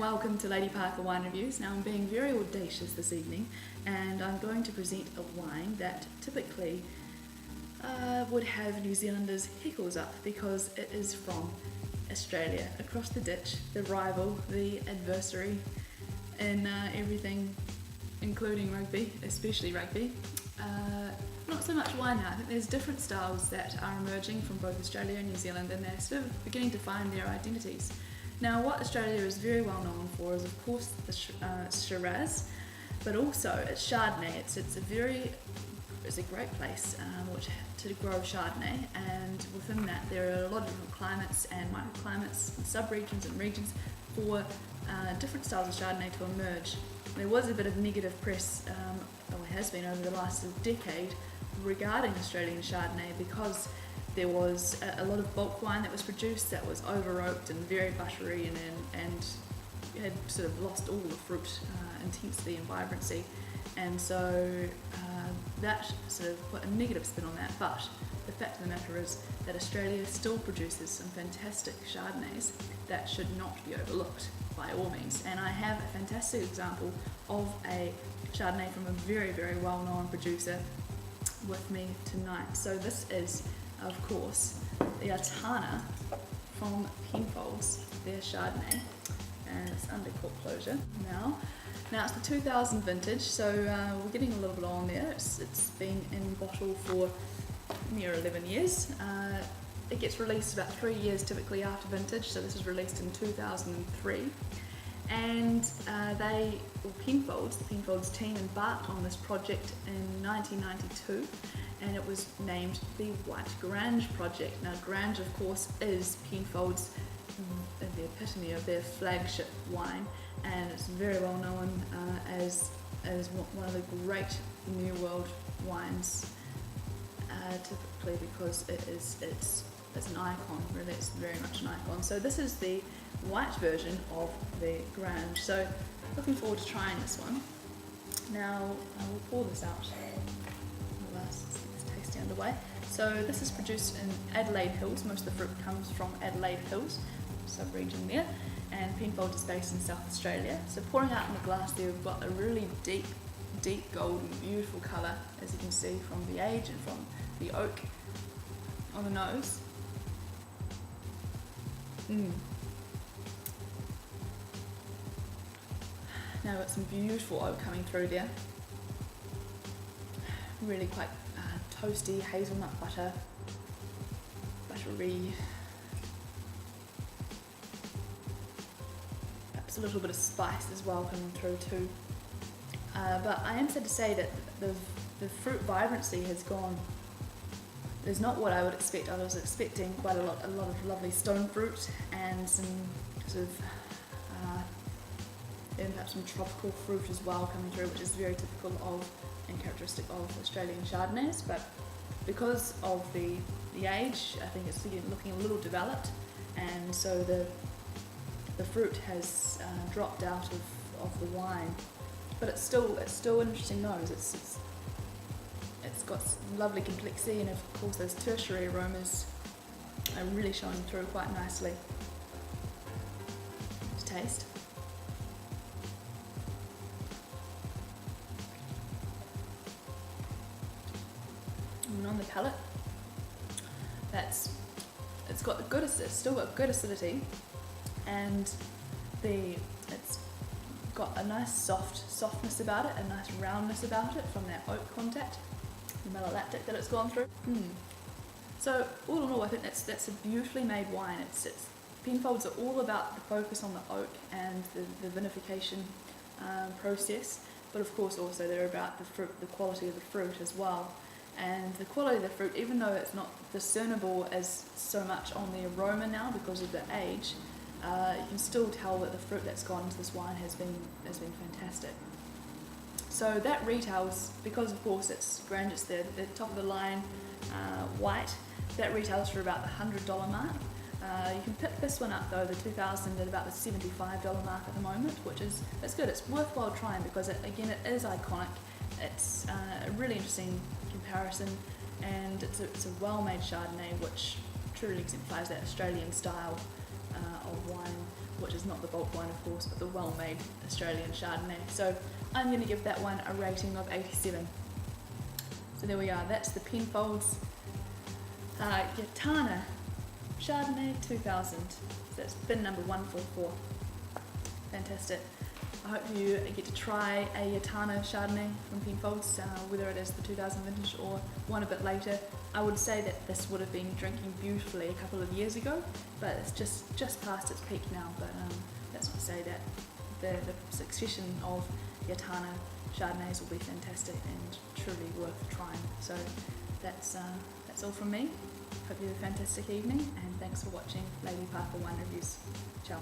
welcome to Lady Parker Wine Reviews. Now I'm being very audacious this evening and I'm going to present a wine that typically would have New Zealanders' heckles up because it is from Australia, across the ditch, the rival, the adversary in everything, including rugby, especially rugby. Not so much wine now. I think there's different styles that are emerging from both Australia and New Zealand, and they're sort of beginning to find their identities. Now, what Australia is very well known for is, of course, the Shiraz, but also it's Chardonnay. It's a great place to grow Chardonnay, and within that there are a lot of different climates and microclimates, and sub-regions and regions for different styles of Chardonnay to emerge. There was a bit of negative press, or has been over the last decade, regarding Australian Chardonnay because there was a lot of bulk wine that was produced that was over-oaked and very buttery and had sort of lost all the fruit intensity and vibrancy, and so that sort of put a negative spin on that. But the fact of the matter is that Australia still produces some fantastic Chardonnays that should not be overlooked by all means, and I have a fantastic example of a Chardonnay from a very, very well-known producer with me tonight. So this is, of course, the Yattarna from Penfold's, their Chardonnay, and it's under cork closure now. Now it's the 2000 vintage, so we're getting a little bit on there. It's been in bottle for near 11 years. It gets released about 3 years typically after vintage, so this was released in 2003. And the Penfold's team embarked on this project in 1992, and it was named the White Grange Project. Now Grange, of course, is Penfold's the epitome of their flagship wine, and it's very well known as one of the great New World wines, typically because it's an icon, really. It's very much an icon. So this is the white version of the Grange. So looking forward to trying this one. Now I will pour this out. Let's get this tasting underway. So this is produced in Adelaide Hills. Most of the fruit comes from Adelaide Hills, sub-region there, and Penfold is based in South Australia. So pouring out in the glass there, we've got a really deep golden, beautiful colour, as you can see from the age and from the oak on the nose. Now we've got some beautiful oak coming through there. Really quite toasty, hazelnut butter, buttery. Perhaps a little bit of spice as well coming through too. But I am sad to say that the fruit vibrancy has gone. It's not what I would expect. I was expecting quite a lot of lovely stone fruit and some sort of and perhaps some tropical fruit as well coming through, which is very typical of and characteristic of Australian Chardonnays. But because of the age, I think it's looking a little developed, and so the fruit has dropped out of the wine. But it's still an interesting nose. It's got lovely complexity, and of course those tertiary aromas are really showing through quite nicely. To taste. And on the palate, it's still got good acidity, and it's got a nice softness about it, a nice roundness about it from that oak contact, the malolactic that it's gone through. So all in all, I think that's a beautifully made wine. Penfolds are all about the focus on the oak and the vinification process, but of course also they're about the fruit, the quality of the fruit as well. And the quality of the fruit, even though it's not discernible as so much on the aroma now because of the age, you can still tell that the fruit that's gone into this wine has been fantastic. So that retails, because of course it's Grange, it's the top of the line white, that retails for about the $100 mark. You can pick this one up though, the 2000, at about the $75 mark at the moment, that's good. It's worthwhile trying because it is iconic. It's a really interesting comparison, and it's a well-made Chardonnay which truly exemplifies that Australian style of wine, which is not the bulk wine of course, but the well-made Australian Chardonnay. So I'm going to give that one a rating of 87. So there we are, that's the Penfold's Yattarna Chardonnay 2000. So that's bin number 144. Fantastic. I hope you get to try a Yattarna Chardonnay from Penfold's, whether it is the 2000 vintage or one a bit later. I would say that this would have been drinking beautifully a couple of years ago, but it's just past its peak now. But that's not to say that the succession of Yattarna Chardonnays will be fantastic and truly worth trying. So that's all from me. Hope you have a fantastic evening, and thanks for watching Lady Parker Wine Reviews. Ciao.